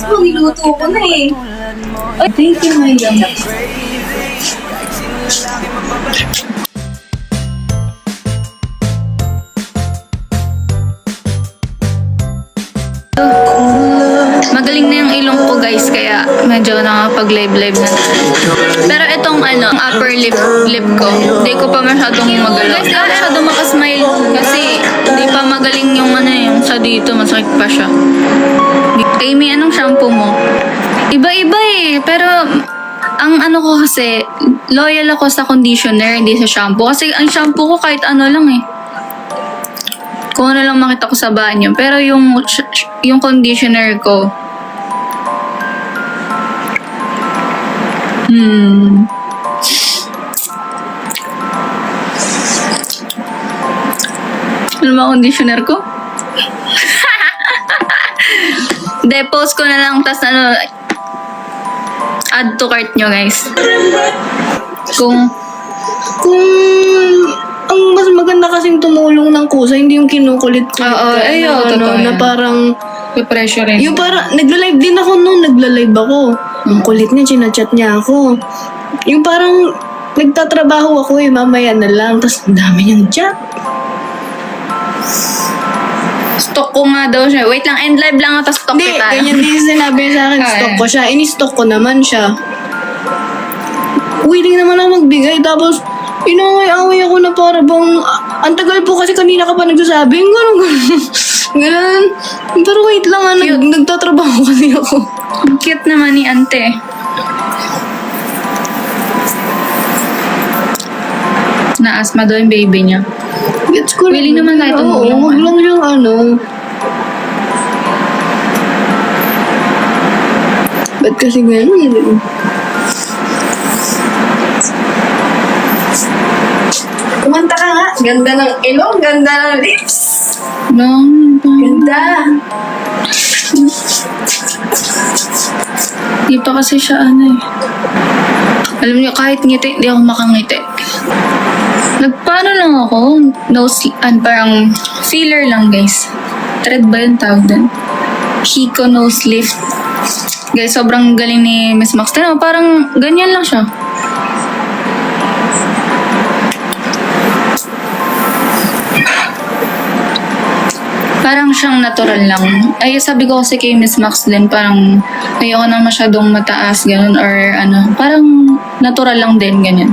Magluluto ko na eh. Ay, thank you, my love. Magaling na yung ilong ko guys, kaya medyo nakapag-live na. Pero itong upper lip ko, hindi ko pa masyadong magalaw. Guys, di ako masyadong makasmile kasi hindi pa magaling yung yung sa dito, masakit pa siya. Amy, anong shampoo mo? Iba-iba eh, pero ang ko kasi, loyal ako sa conditioner, hindi sa shampoo. Kasi ang shampoo ko kahit ano lang eh. Kung ano lang makita ko sa banyo. Pero yung conditioner ko, ano ba conditioner ko? Post ko na lang, tas add to cart nyo guys. Kung ang mas maganda kasing tumulong ng kusa, hindi yung kinukulit ko. totoo na yan. parang, pressure rin. yung parang, nagla-live din ako noon, nagla-live ako. Ang kulit niya, chinachat niya ako. Yung parang, nagtatrabaho ako mamaya na lang, tapos ang dami niyang chat. Stock ko nga daw siya. Wait lang, end live lang ako, tapos stock Hindi, kita. ganyan din sinabi niya sa akin, stock ko siya. Ini-stock ko naman siya. Willing naman ako magbigay, tapos, inaway-away ako na para bang, ang tagal po kasi kanina ka pa nagsasabi, ganun. Pero wait lang, nagtatrabaho kasi ako. Ang cute naman ni ante. Na-asthma daw yung baby niya. Gets ko Willing naman kahit Oo, tumulong. wag lang siyang Ba't kasi ganun? Kumanta ka nga. Ganda ng ilong, ganda ng lips. Ganda. Di pa kasi siya Alam niyo, kahit ngiti, di ako makangiti. Nagpaano lang ako, nose, parang filler lang guys. Thread ba yung tawag dun? Hiko nose lift. Guys, sobrang galing ni Miss Max. Tino, parang ganyan lang siya. Parang siyang natural lang. Ay, sabi ko kasi kay Miss Max din, parang ayoko na masyadong mataas, ganun, or parang natural lang din, ganyan.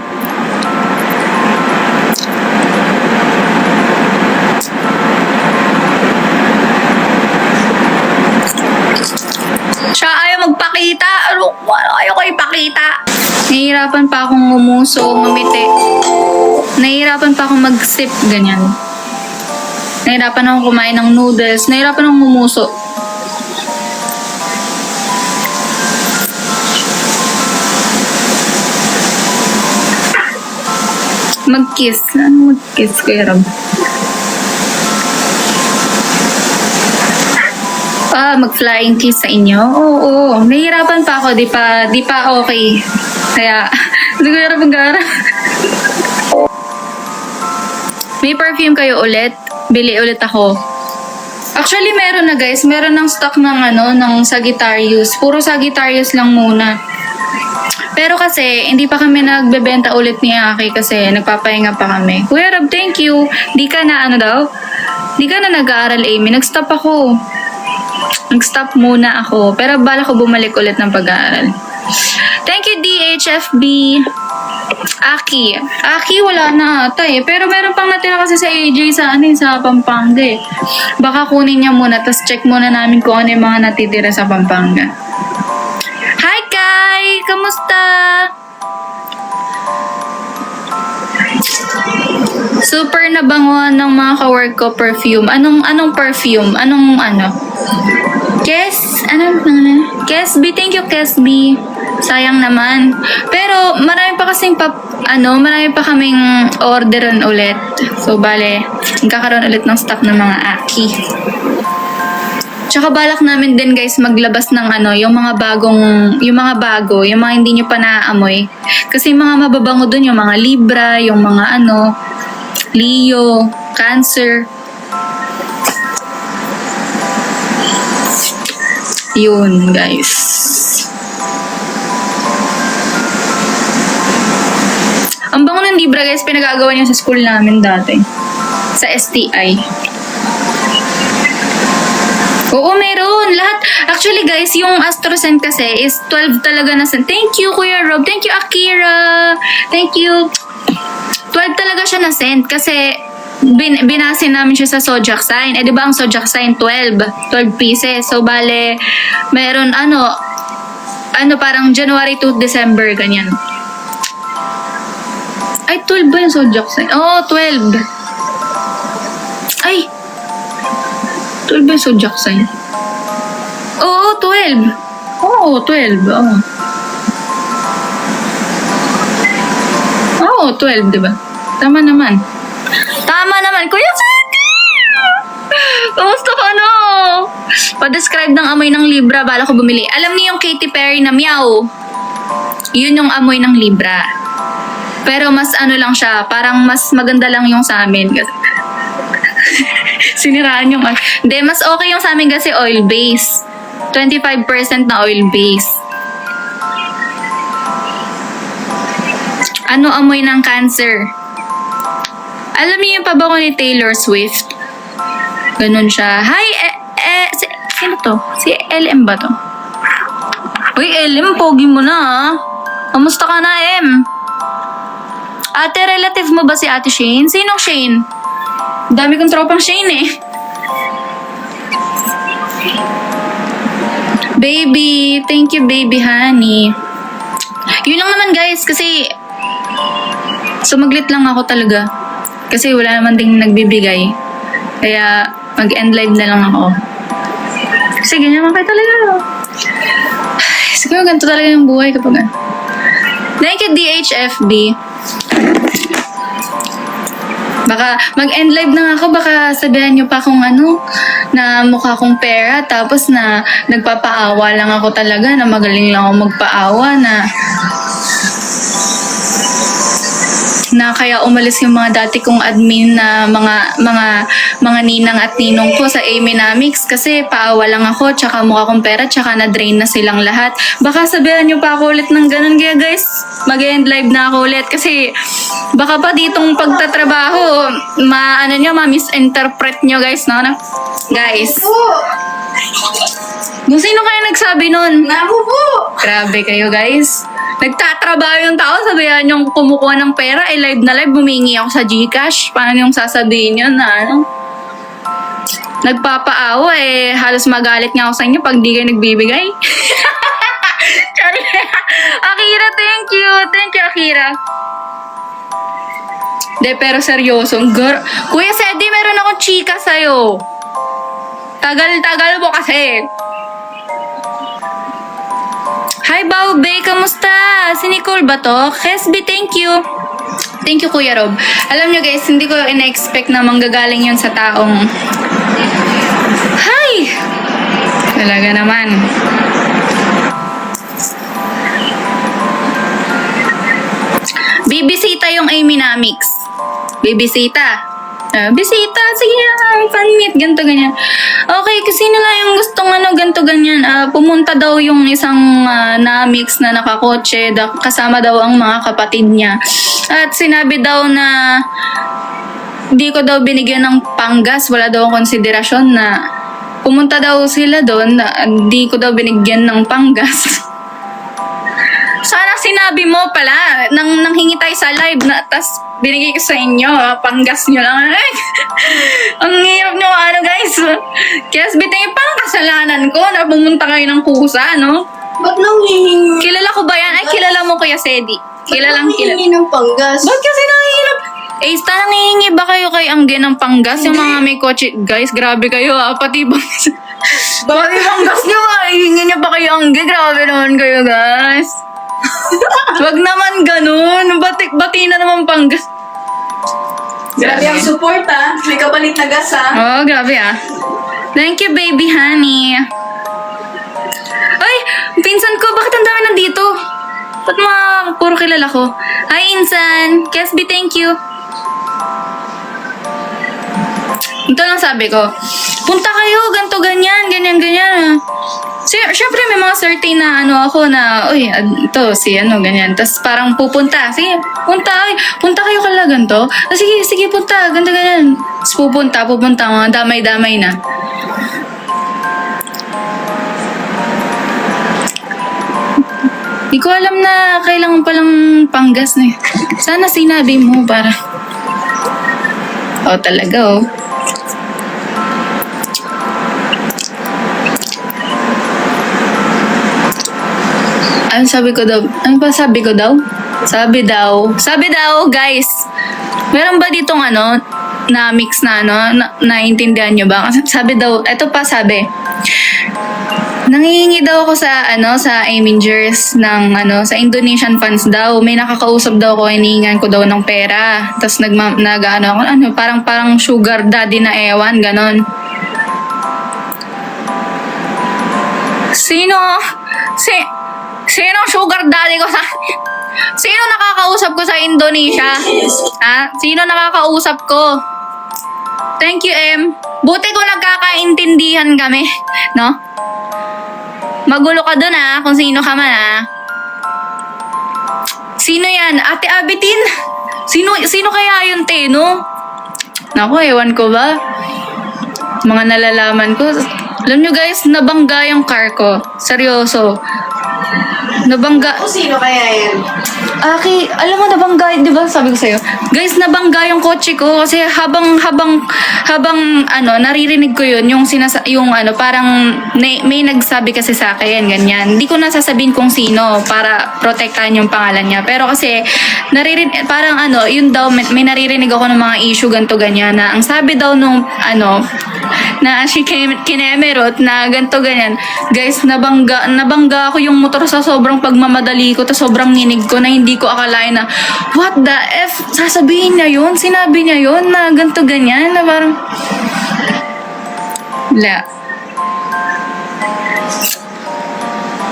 Siya ayaw magpakita. Ayaw ko ipakita. Nahihirapan pa akong ngumuso, ngumiti. Nahihirapan pa akong mag-sip, ganyan. Nahihirapan akong kumain ng noodles. Nahihirapan akong ngumuso. Mag-kiss. Ano mag-kiss, Kuya Rob? Mag-flying kiss sa inyo? Oo. Nahihirapan pa ako. Di pa okay. Kaya, hindi ko hirap mag-ara. May perfume kayo ulit? Bili ulit ako. Actually, meron na guys. Meron ng stock ng Sagittarius. Puro Sagittarius lang muna. Pero kasi, hindi pa kami nagbebenta ulit ni Aki kasi nagpapahinga pa kami. Kuya Rob, thank you. Di ka na Di ka na nag-aaral, Amy. Nag-stop ako. Nag-stop muna ako. Pero bala ko bumalik ulit ng pag-aaral. Thank you, DHFB. Aki, wala na ata eh. Pero meron pang natira kasi sa AJ sa Pampanga eh. Baka kunin niya muna, tapos check muna namin kung ano yung mga natitira sa Pampanga. Hi, Kai! Kamusta? Super nabanguan ng mga ka-work ko perfume. Anong perfume? Kes B, thank you, Kes B. Sayang naman. Pero marami pa kasing marami pa kaming orderan ulit. So bale, magkakaroon ulit ng stock ng mga Aki. Tsaka balak namin din guys maglabas ng yung mga bago, yung mga hindi nyo pa naaamoy. Kasi yung mga mababango dun, yung mga Libra, yung mga Leo, Cancer. Yun, guys. Ang bango ng Libra, guys, pinagagawa niya sa school namin dati. Sa STI. Oo, meron. Lahat. Actually, guys, yung AstroSend kasi is 12 talaga na send. Thank you, Kuya Rob. Thank you, Akira. Thank you. 12 talaga siya na send kasi binasin namin siya sa zodiac sign. Eh, di ba ang zodiac sign 12? 12 pieces. So, bale, meron parang January to December, ganyan. Ay, 12 ba yung zodiac sign? Oo, 12. Ay, 12 ba yung zodiac sign? Oo, 12. Oo, 12. Oo. Oo, 12, di ba? Tama naman. Tama naman. Kuya Sandy! Kamusta ka na? Pa-describe ng amoy ng Libra, bala ko bumili. Alam niyo yung Katy Perry na meow? Yun yung amoy ng Libra. Pero mas lang siya, parang mas maganda lang yung sa amin. Siniraan yung Hindi, mas okay yung sa amin kasi oil base. 25% na oil base. Ano amoy ng Cancer? Alam niyo yung pabango ni Taylor Swift? Ganun siya. Hi, sino to? Si LM ba to? Uy, LM, pogi mo na ha. Kamusta ka na, M? Ate, relative mo ba si Ate Shane? Sinong Shane? Dami kong tropang Shane eh. Baby, thank you baby honey. Yun lang naman guys, kasi sumaglit lang ako talaga. Kasi wala naman ding nagbibigay. Kaya mag-end live na lang ako. Kasi ganyan naman kayo talaga. Siguro ganito talaga yung buhay kapag thank you DHFB. Baka mag-end live na ako, baka sabihan nyo pa kung na mukha kong pera, tapos na nagpapaawa lang ako talaga, na magaling lang ako magpaawa, na kaya umalis yung mga dati kong admin na mga ninang at ninong ko sa Aminamics kasi paawa lang ako, tsaka mukha kong pera, tsaka na-drain na silang lahat. Baka sabihan nyo pa ako ulit ng ganun. Kaya guys, mag-end live na ako ulit kasi baka pa ditong pagtatrabaho, ma-misinterpret nyo guys, no? Guys. Kung sino kaya nagsabi nun? Nako po! Grabe kayo guys. Nagtatrabaho yung tao, sabihan yung kumukuha ng pera, live na live, bumingi ako sa GCash. Paano yung sasabihin yun na nagpapaawa halos magalit nga ako sa inyo pag di kayo nagbibigay. Akira, thank you. Thank you, Akira. De, pero seryoso. Kuya Sedi, meron akong chika sa'yo. Tagal-tagal mo kasi. Hi, Baube! Kamusta? Si Nicole ba to? Kesby, thank you. Thank you, Kuya Rob. Alam nyo guys, hindi ko ina-expect na manggagaling yun sa taong... Hi! Talaga naman. Bibisita yung Aminamics. Bibisita. Bisita, sige fan-meet, ganito, ganyan. Okay, kasi nila yung gustong ganito, ganyan. Pumunta daw yung isang Namix na nakakotse, kasama daw ang mga kapatid niya. At sinabi daw na hindi ko daw binigyan ng panggas, wala daw ang konsiderasyon na pumunta daw sila doon, hindi ko daw binigyan ng panggas. Sana sinabi mo pala, nang hingi tayo sa live na, tas binigay ko sa inyo, panggas nyo lang. Ang hirap nyo, guys. Kaya sabihin yung pang kasalanan ko na pumunta kayo ng kusa, no? Ba't nanghihingi? Kilala ko ba yan? Ay, kilala mo Kuya Sedi. Kilalang kilala. Nanghihingi ng panggas? Ba't kasi nangihirap? Nangihingi ba kayo kay Angge ng panggas? Yung mga may kotse, guys, grabe kayo pati banggas. Pati banggas nyo hihingi nyo pa kayo Angge, grabe naman kayo, guys. Wag naman ganun. Bati na naman panggas. Grabe ang support may kapalit na gas Oh, grabe Thank you, baby honey. Ay, pinsan ko, bakit ang dami nandito? Ba't puro kilala ko? Hi, Insan. Kesby, thank you. Ito lang sabi ko. punta kayo, ganto ganyan, ganyan, ganyan. Siyempre may mga certain na ano ako na, uy, ito, si ano, ganyan. Tapos parang pupunta, sige, punta kayo kala ganto. Sige, sige, punta, ganto, ganyan. Tapos pupunta, mga damay-damay na. Di ko alam na kailangan palang panggas na eh. Sana sinabi mo para... Oh, talaga oh. Ano sabi ko daw? Ano pa sabi ko daw? Sabi daw, guys. Meron ba ditong ano, na mix na ano, naiintindihan nyo ba? Kasi sabi daw, eto pa sabi. Nangihingi daw ako sa ano sa Amingers ng ano sa Indonesian funds daw. May nakakausap daw ako, hinihingan ko daw ng pera. Tapos ano parang sugar daddy na ewan ganon. Sino sugar daddy ko sa Sino nakakausap ko sa Indonesia? Ha? Sino nakakausap ko? Thank you, M. Buti ko nagkakaintindihan kami, no? Magulo ka dun kung sino ka man Sino yan? Ate Abitin? Sino kaya yun, te, no? Naku, ewan ko ba? Mga nalalaman ko. Alam nyo guys, nabangga yung car ko. Seryoso. Nabangga. O sino kaya yan? Alam mo nabangga, 'di ba? Sabi ko sa'yo. Guys, nabangga yung kotse ko kasi habang ano, naririnig ko 'yun, yung parang may nagsabi kasi sa akin ganyan. Hindi ko na sasabihin kung sino para protektahan yung pangalan niya. Pero kasi parang ano, yun daw may naririnig ako ng mga issue ganto ganyan na ang sabi daw nung ano na si Kinemerot na ganto ganyan. Guys, nabangga ako yung motor sa sobrang pagmamadali ko, ta sobrang nginig ko na hindi ko akalain na what the F, sasabihin niya yun, sinabi niya yun na ganto ganyan na parang wala.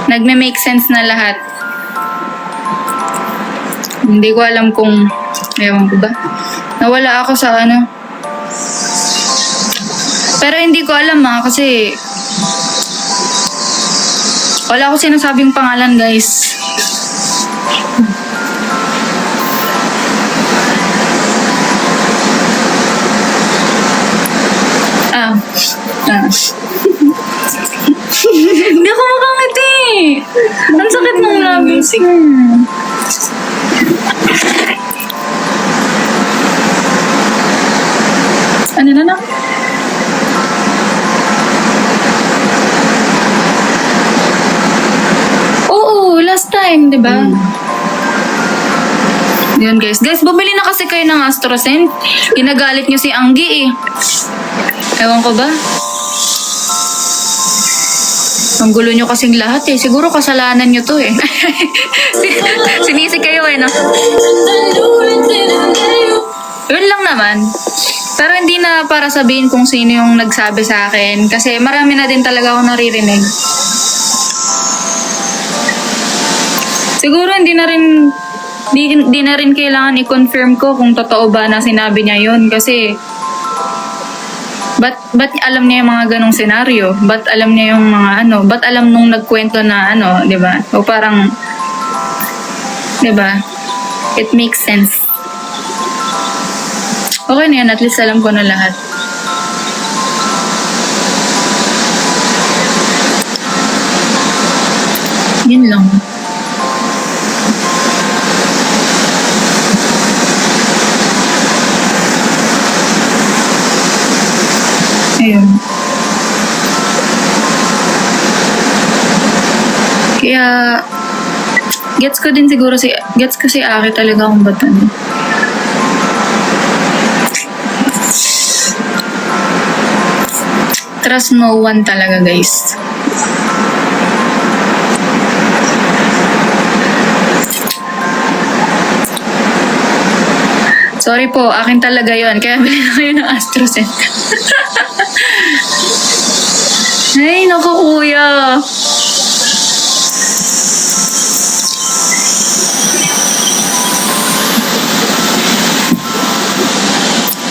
Nagme-make sense na lahat. Hindi ko alam kung ewan ko ba. Nawala ako sa ano. Pero hindi ko alam kasi wala ako sinasabing pangalan, guys. Hindi ako makangiti. Ang sakit ng labi. Ano na? Oo, last time, di ba? Yun guys. Guys, bumili na kasi kayo ng AstroSense. Ginagalit nyo si Anggi Ewan ko ba? Ang gulo nyo kasing lahat Siguro kasalanan nyo to Sinisi kayo no? Yun lang naman. Pero hindi na para sabihin kung sino yung nagsabi sa akin. Kasi marami na din talaga ako naririnig. Siguro hindi na rin kailangan i-confirm ko kung totoo ba na sinabi niya yun. Kasi Ba't alam niya yung mga ganong senaryo? Ba't alam niya yung mga ano? Ba't alam nung nagkwento na ano, di ba? O parang, di ba? It makes sense. Okay na yun, at least alam ko na lahat. Yun lang. Ayun. Kaya, gets ko si Aki talaga kung ba't ano. Trust no one talaga, guys. Sorry po, akin talaga yon. Kaya bilhin na kayo ng AstroSense. Ay, naku kuya.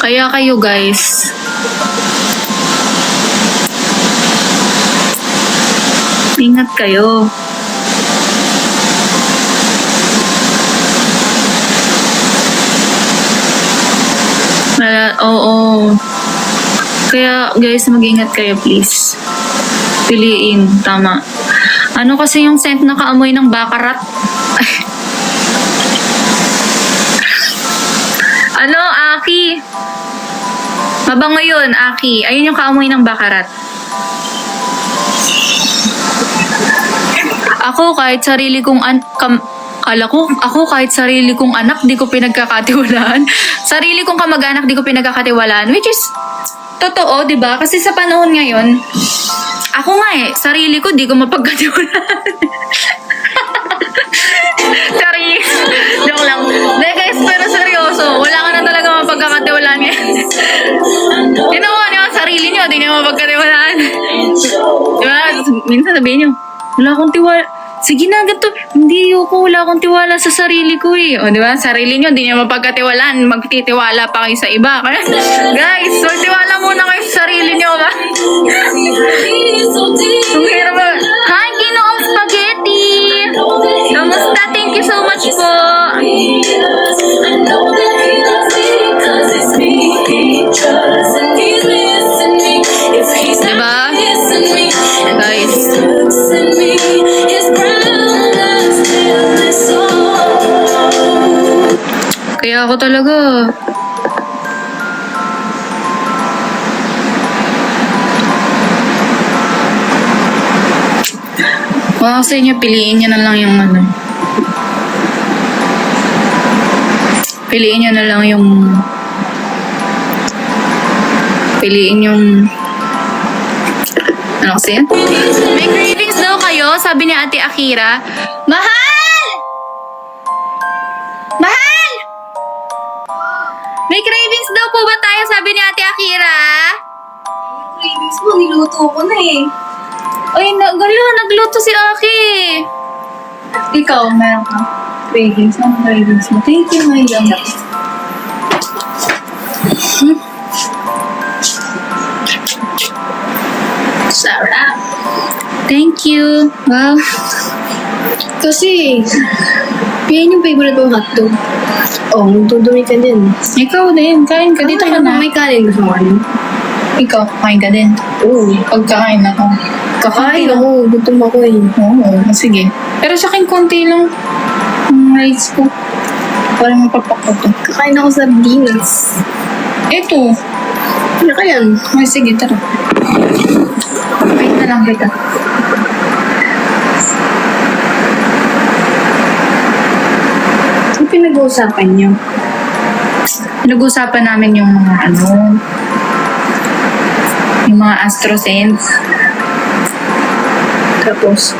Kaya kayo guys, Ingat kayo. Oo. Kaya guys, mag-ingat kayo please. Piliin, tama. Ano kasi yung scent na kaamoy ng bakarat? Ano, Aki? Mabango yun, Aki. Ayun yung kaamoy ng bakarat. Ako kahit sarili kong ako kahit sarili kong anak di ko pinagkakatiwalaan. Sarili kong kamag-anak di ko pinagkakatiwalaan, which is totoo, 'di ba? Kasi sa panahon ngayon, ako nga sarili ko di ko mapagkatiwalaan. Sorry. Joke lang. Hindi guys, pero seryoso, wala ka na talaga mapagkakatiwalaan ngayon. Ginawa niyo ang sarili niyo, di niyo mapagkatiwalaan. Diba? Minsan sabihin niyo, wala akong tiwala. Sige na, ganito. Hindi ako, wala akong tiwala sa sarili ko eh. O, di ba? Sarili nyo, di nyo mapagkatiwalaan. Magtitiwala pa kayo sa iba. Kaya, guys, magtiwala muna kayo sa sarili nyo, ba? Ang hirap ba? Hi, Ginoong Spaghetti! Kamusta? Thank you so much po! Diba? Guys. Kaya ako talaga. Kung ako sa inyo, piliin nyo na lang yung ano. Piliin nyo na lang yung... Piliin yung... Ano kasi yan? May cravings daw kayo, sabi ni Ate Akira. Mahal! Mahal! May cravings daw po ba tayo, sabi ni Ate Akira? Cravings mo, niluto ko na eh. Ay, nagluto si Aki. Ikaw, meron ka? Cravings? Ano cravings mo? Thank you, my love. Sarap. Thank you. Wow. Kasi, yan yung favorite mong hotdog. Oh, magdudumi ka din. Ikaw din, kain ka. Dito ka na. May kanin gusto mo ano? Ikaw, kain ka din. Oo. Pagkakain ako. Kakain ako, gutom ako eh. Oo, sige. Pero sa akin, konti lang ang rice ko. Para mapapako to. Kakain ako sa sardinas. Ito. Ano ka yan? Ay, sige, tara. Wait na lang kita. Ano pinag-uusapan niyo? Pinag-usapan namin yung mga yung mga AstroSense. Tapos,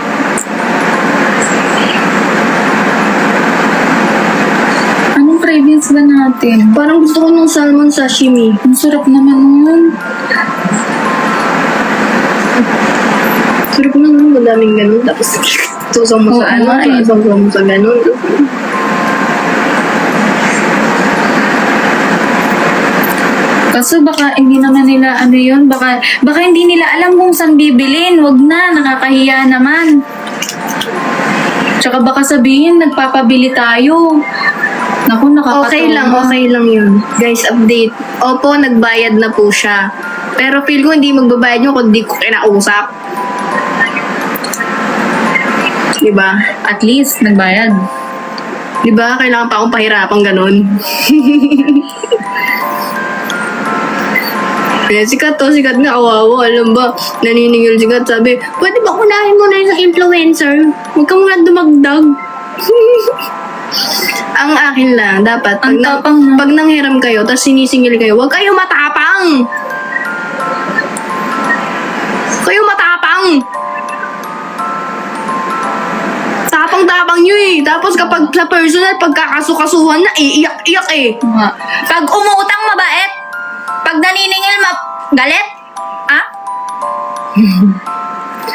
Anong cravings ba natin? parang gusto ko ng salmon sashimi. Ang sarap naman nun. Sarap na nun, madaming ganun. Tapos, tusong mo Oo sa ano, nga eh. tusong mo sa ganun. Kaso baka hindi naman nila yun, baka hindi nila alam kung saan bibilin. Wag na, nakakahiya naman. Tsaka baka sabihin, nagpapabili tayo. Naku, nakakatawa. Okay lang yun. Guys, update. Opo, nagbayad na po siya. Pero feel ko hindi magbabayad nyo kung di ko kinausap. Diba? At least, nagbayad. Diba? Kailangan pa akong pahirapang ganun. Kaya sikat nga, kawawa. Alam ba, naniningil sikat. Sabi, pwede ba kunahin mo na isang influencer? Huwag ka muna dumagdag. Ang akin lang, dapat, Ang tapang na. pag nanghiram kayo, tapos sinisingil kayo, huwag kayo matapang! Kayo matapang! Tapang-tapang nyo eh. Tapos kapag sa personal, pagkakasukasuhan na, iiyak-iyak eh. Nga. Pag umuutang, mabait. Pag naniningil, galit. Ah?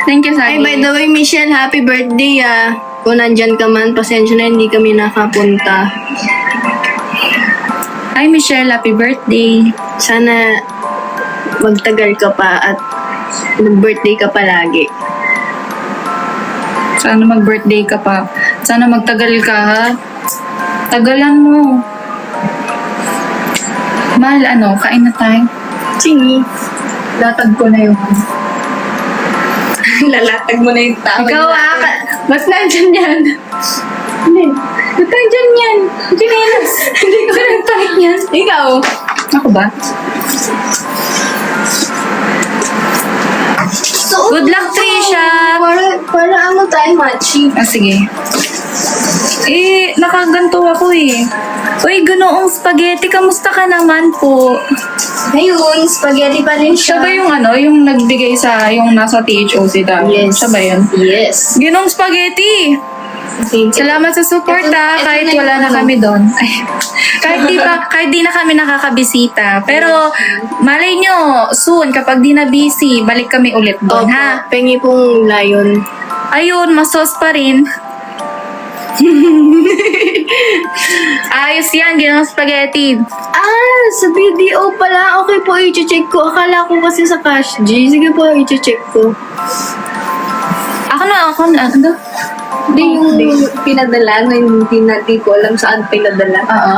Thank you, Ay, Sagi. by the way, Michelle, happy birthday ah. Kung nandyan ka man, pasensya na, hindi kami nakapunta. Hi, Michelle. Happy birthday. Sana magtagal ka pa at mag-birthday ka palagi. Sana mag-birthday ka pa. Sana magtagal ka, ha? Tagalan mo. Mahal, kain na tayo. Sige. Latag ko na yung Lalatag mo na yung tao. Ikaw, ba't nandyan yan? Hindi. Ba't nandyan yan? Chinelas. Hindi ko nagpahit yan. Ikaw. Ako ba? So, Good luck, Trisha! Para ano tayo, Machi? Sige. Nakaganto ako eh. Uy, ganoong spaghetti, kamusta ka naman po? Ayun, spaghetti pa rin Siya siya. ba yung nagbigay yung nasa THOC daw? Yes. Siya ba yun? Yes. Ginoong spaghetti! Salamat sa support Ito kahit na wala yung na kami doon. Ay, kahit di na kami nakakabisita. Pero malay nyo, soon kapag di na busy, balik kami ulit doon, ha? Pengi pong lion. Ayun, masos pa rin. Ayos yan, ginawang spaghetti. Sa video pala. Okay po, i-check ko. Akala ko kasi sa Cash G. Sige po, i-check ko. Ako na. Hindi yung pinadala na hindi ko alam saan pinadala. Oo.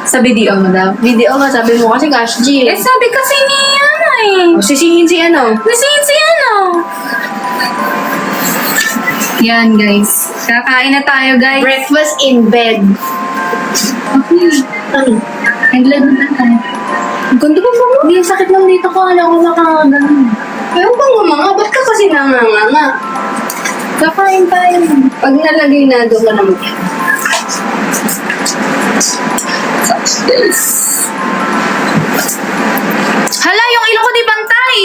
Sa video mo daw. Video ka, sabi mo kasi Cash G. Sabi kasi niya eh. Sisihin si ano? Nasihin si ano. Yan guys. Kakain na tayo guys. Breakfast in bed. Ano? Naglag na tayo. Gundo ko ba? Hindi, sakit lang dito ko. Alam ko makakagalan. Ayaw bang umanga? Ba't ka kasi nanganganga? Kakain tayo. Pag nalagay na, doon ka na mag- Hala, yung ilong ko di bantay.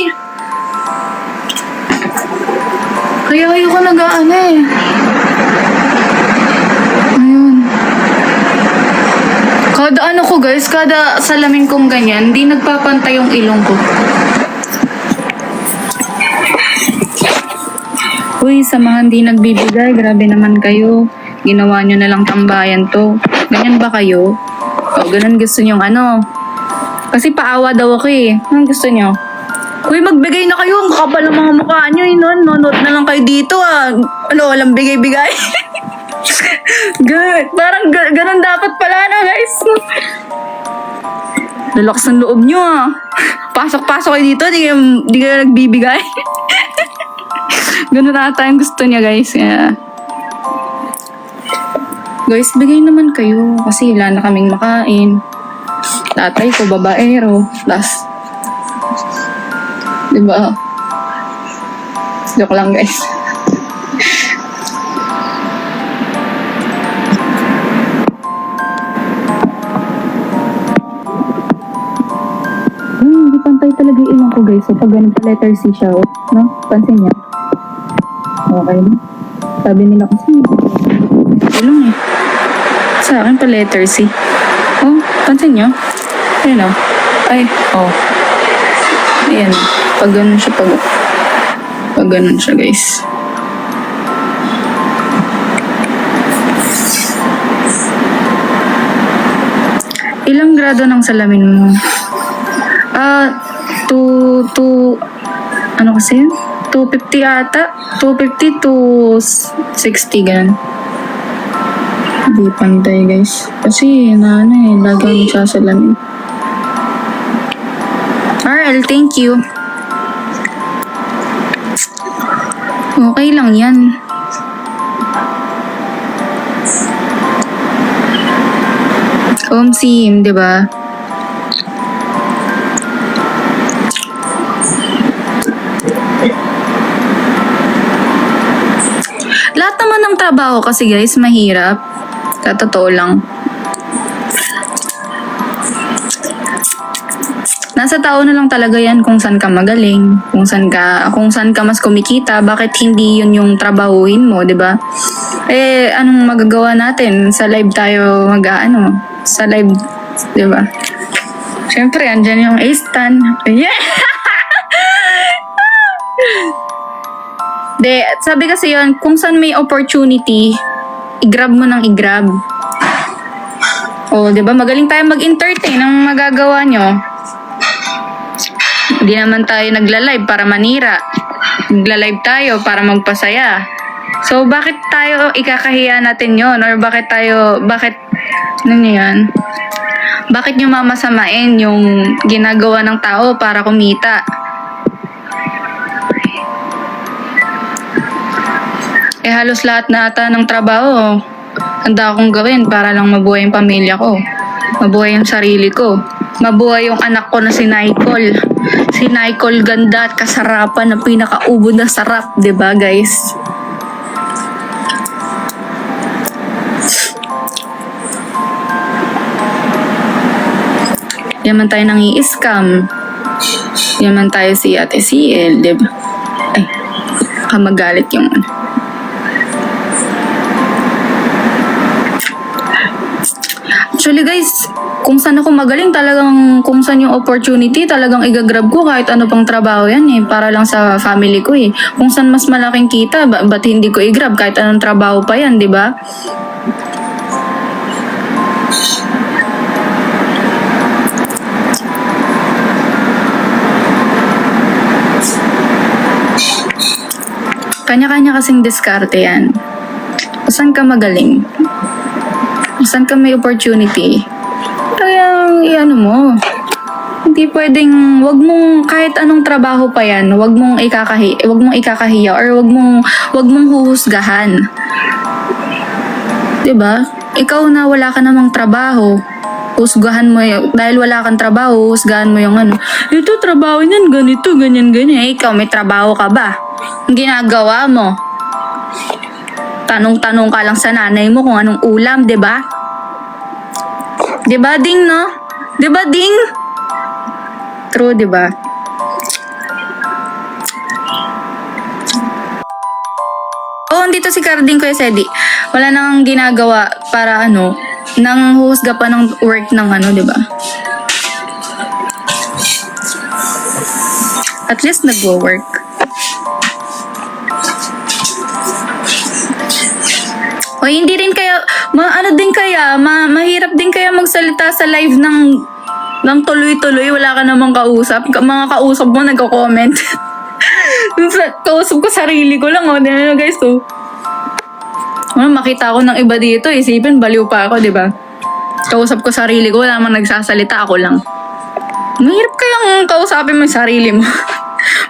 Kaya ayoko nag-aano eh. Ayun. Kada ko guys, kada salamin kong ganyan, hindi nagpapantay yung ilong ko. Uy, sa mga hindi nagbibigay, grabe naman kayo. Ginawa nyo na lang tambayan to. Ganyan ba kayo? O, ganun gusto nyong Kasi paawa daw ako eh. Anong gusto nyo? Uy, magbigay na kayo. Ang kakapal ng mga mukha nyo eh. Nonot na lang kayo dito ah. Walang bigay-bigay. Parang ganun dapat pala guys. Lalakas ng loob nyo ah. Pasok-pasok kayo dito, di kayo nagbibigay. Ganun ata yung gusto niya guys. Yeah. Guys, bigay naman kayo. Kasi wala na kaming makain. Tatay ko, babaero. Plus, diba? Joke lang guys. Hindi pantay talaga yung ilong ko guys. So pag ganun pa letter C siya, no? Pansin niya. Okay na. Sabi nila kasi, ilong eh. Sa akin pa letter C. Oh, pansin nyo? Ayun o. Ay, oh. Ayan. Pag ganun siya, pag ganun siya, guys. Ilang grado ng salamin mo? Ano kasi yun? 250 ata? 250 to 60, ganun. Hindi pantay, guys. Kasi, lagi ang sasalamin. RL, thank you. Okay lang yan. Sim, di ba? Lahat naman ng trabaho kasi guys, mahirap. Sa totoo lang. Nasa tao na lang talaga yan kung saan ka magaling, kung saan ka mas kumikita, bakit hindi yun yung trabahuhin mo, 'di ba? Anong magagawa natin? Sa live tayo sa live, 'di ba? Syempre, andyan yung A-Stan. Yeah! Sabi kasi yun, kung saan may opportunity, i-grab mo nang i-grab. O, 'di ba? Magaling tayo mag-entertain ang magagawa nyo. Hindi naman tayo nagla-live para manira. Nagla-live tayo para magpasaya. So, bakit tayo ikakahiya natin yon? Or bakit, ano nyo yan? Bakit nyo mamasamain yung ginagawa ng tao para kumita? Halos lahat na ata ng trabaho, handa akong gawin para lang mabuhay yung pamilya ko. Mabuhay yung sarili ko. Mabuhay yung anak ko na si Nicole. Si Nicole ganda at kasarapan na pinakaubo na sarap, 'di ba guys? Yaman tayo nang i-scam. Yaman tayo si Ate CL, 'di ba? Ay, kamagalit yung Actually guys, kung saan ako magaling, talagang kung saan yung opportunity, talagang igagrab ko kahit ano pang trabaho yan eh, para lang sa family ko eh. Kung saan mas malaking kita, ba't hindi ko i-grab kahit anong trabaho pa yan, di ba? Kanya-kanya kasing diskarte yan. Kung saan ka magaling, saan ka may opportunity, kaya ano mo, hindi pwedeng, wag mong kahit anong trabaho pa yan, wag mong ikakahiya or wag mong huhusgahan. 'Di ba? Ikaw na wala ka namang trabaho, husgahan mo dahil wala kang trabaho, husgahan mo yung ano, ito trabaho niyan, ganito, ganyan. Ikaw may trabaho ka ba? Ang ginagawa mo, tanong-tanong ka lang sa nanay mo kung anong ulam, 'di ba? 'Di ba ding, no? 'Di ba ding? True, 'di ba? Oh, dito si Carding Kuya Sedi. Wala nang ginagawa para ano, nang huhusga pa ng work ng ano, 'di ba? At least nagwo-work. O hindi rin kaya, mahirap din kaya magsalita sa live ng tuloy-tuloy, wala ka namang kausap. Mga kausap mo nagko-comment. Kausap ko sarili ko lang, guys, oh. Makita ko ng iba dito, isipin, baliw pa ako, di ba? Kausap ko sarili ko, wala namang nagsasalita, ako lang. Mahirap kayang kausapin mo yung sarili mo.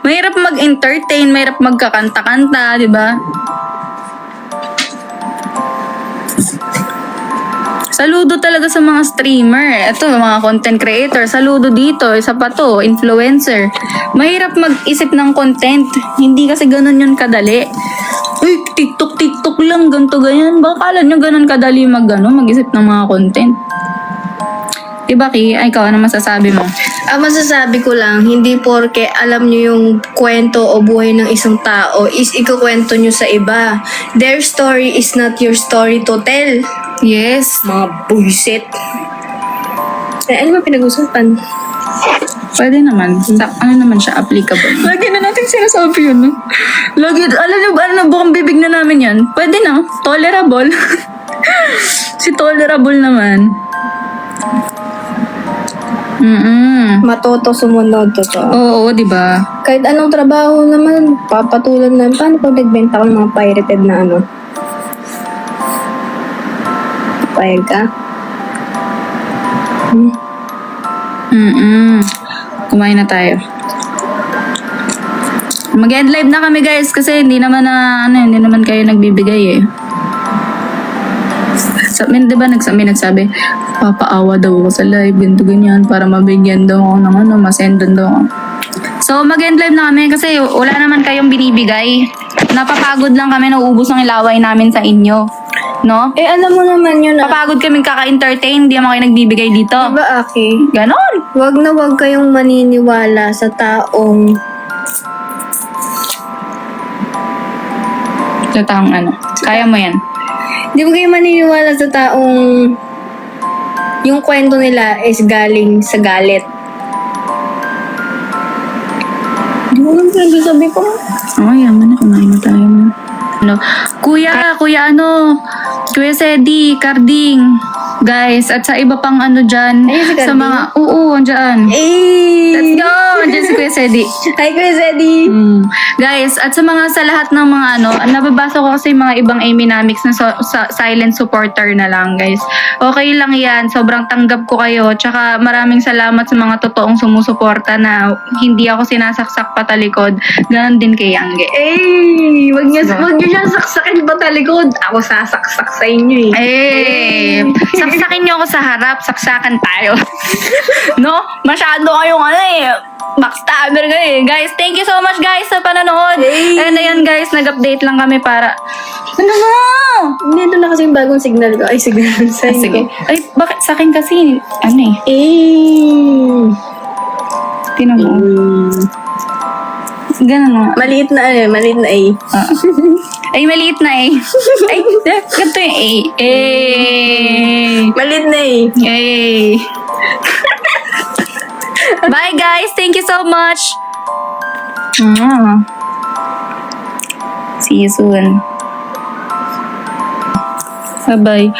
Mahirap mag-entertain, mahirap magkakanta-kanta, di ba? Saludo talaga sa mga streamer. Ito, mga content creator. Saludo dito. Isa pa to, influencer. Mahirap mag-isip ng content. Hindi kasi ganun yun kadali. Uy, TikTok lang, ganito, ganyan. Baka kala nyo ganun kadali mag-isip ng mga content. Diba, Ki? Ay, ikaw, ano masasabi mo? Ang masasabi ko lang, hindi porke alam nyo yung kwento o buhay ng isang tao is ikukwento nyo sa iba. Their story is not your story to tell. Yes. Mga bullshit. Ano ba pinag-usapan? Pwede naman. Ano naman siya, applicable. Lagi na natin sinasabi yun, no? Lagi, alam nyo ba, bukang bibig na namin yan? Pwede na. Tolerable. Si tolerable naman. Matoto sumunod to. Oo, di ba? Kahit anong trabaho naman, papatulan na. Paano pag nagbenta ko ng mga pirated na ano? Payag ka? Kumain na tayo. Mag-end live na kami, guys, kasi hindi naman kayo nagbibigay eh. Di ba nagsabi, papaawa daw ako sa live, ganito ganyan, para mabigyan daw ako ng ano, masendan daw ako. So, mag-end live na kami kasi wala naman kayong binibigay. Napapagod lang kami, nauubos ang ilaway namin sa inyo. No? Eh, alam mo naman yun. Papagod kaming kaka-entertain, di naman kayo nagbibigay dito. Diba, Aki? Ganon! Wag na wag kayong maniniwala sa taong ano. Kaya mo yan. Di ba kayo maniniwala sa taong yung kwento nila is galing sa galit? Di mo lang sabi ko. Oh, yaman na. Kumain na tayo. Ano? Kuya Sedi, Carding. Guys, at sa iba pang ano dyan, Ayun si sa Cardi? mga, oo, andyan. Let's go! Andyan si Kuya Sedi. Hi, Kuya Zeddy! Guys, at sa lahat ng mga ano, nababasa ko kasi mga ibang Aminamics na silent supporter na lang, guys. Okay lang yan, sobrang tanggap ko kayo. Tsaka maraming salamat sa mga totoong sumusuporta na hindi ako sinasaksak patalikod. Ganon din kay Yangge. Wag niyo siyang saksakin pa talikod. Ako sasaksak sa inyo Saksakin niyo ako sa harap, saksakan tayo. No? Masyado kayong ano backstabber kayo Guys, thank you so much guys sa panonood. And ayan guys, nag-update lang kami para... Ano mo? Nandito na kasi yung bagong signal ko. Ay, signal sa inyo. Sige. Ay, bakit sa akin kasi, ano Tinan mo. Ganun nga. Maliit na A. Ay, maliit na Ay, ganito yung A. Maliit na A. Bye guys, thank you so much. See you soon. Bye-bye.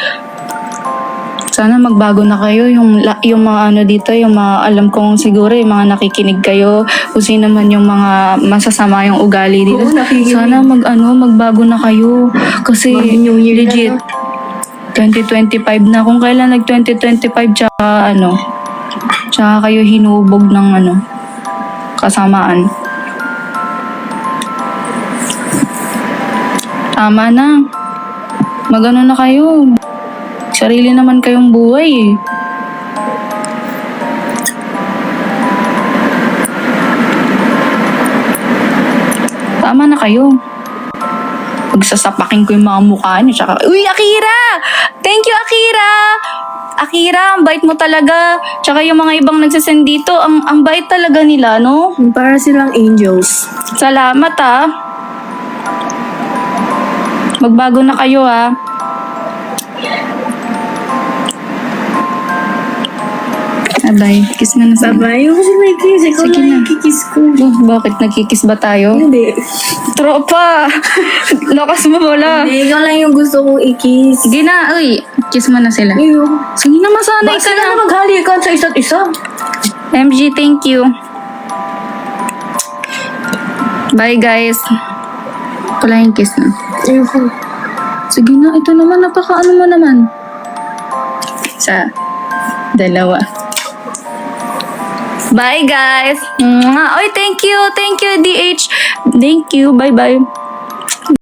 Sana magbago na kayo yung mga ano dito, yung mga alam kong siguro yung mga nakikinig kayo, kung sino man yung mga masasama yung ugali dito. Oo, nakikinig. Sana magbago na kayo kasi Mag-New Year na, legit no? 2025 na, kung kailan nag 2025 tsaka kayo hinubog ng kasamaan. Tama na. Magano na kayo. Sarili naman kayong buhay Tama na kayo. Pagsasapakin ko yung mga mukha niyo. Tsaka, uy, Akira! Thank you, Akira! Akira, ang bait mo talaga. Tsaka yung mga ibang nagsasend dito, ang bait talaga nila, no? Para silang angels. Salamat, Magbago na kayo, Bye. Kiss mo na sa... Bye-bye. Yung kasi may kiss. Ikaw Sige lang na. kikiss ko. Bakit? Nagkikiss ba tayo? Hindi. Tropa! Lakas mo wala. Hindi, ikaw lang yung gusto kong i-kiss. Sige na, uy. Kiss mo na sila. Ayun. Sige na, masanay Bakit ka na na. maghalikan sa isa't isa? MG, thank you. Bye, guys. Wala yung kiss na. Ayun. Sige na, ito naman, napaka-ano mo naman. Isa, dalawa. Bye, guys. Oy, thank you. Thank you, DH. Thank you. Bye-bye.